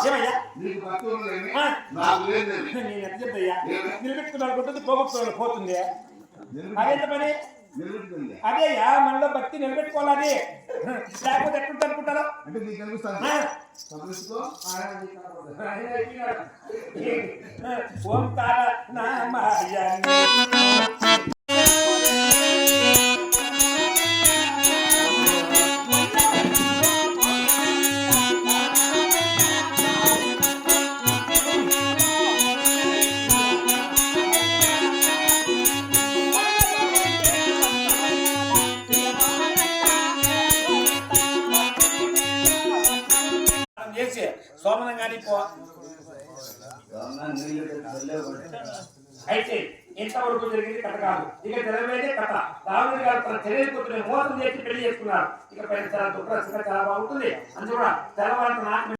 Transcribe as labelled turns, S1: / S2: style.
S1: ఏమయ్యా
S2: నీకు భక్తి ఉన్నదని నాకు లేదు.
S1: నేను ఎంత చెప్తాయ్యా నిలబెట్టుకున్నాను కొట్టది పోగొట్టుకోవాలి పోతుంది అదేంత పని
S2: నిలబెట్టుకుంది
S1: అదేయ్యా మనలో భక్తి నిలబెట్టుకోవాలి లేకపోతే ఎట్లుంటే అనుకుంటారో
S2: అంటే నీకు కనిపిస్తాను కనిపిస్తూ
S1: ఓం తార నామాయణి చేసి సోమనం కానీ పో అయితే ఇంతవరకు జరిగింది కథ కాదు. ఇక తెరవేదే కథ. రావణుడి గారు తన తెలియకపోతే మోసం చేసి పెళ్లి చేసుకున్నారు. ఇక పైన చాలా దుఃఖ చాలా బాగుంటుంది. అందువల్ల తెల్లవారు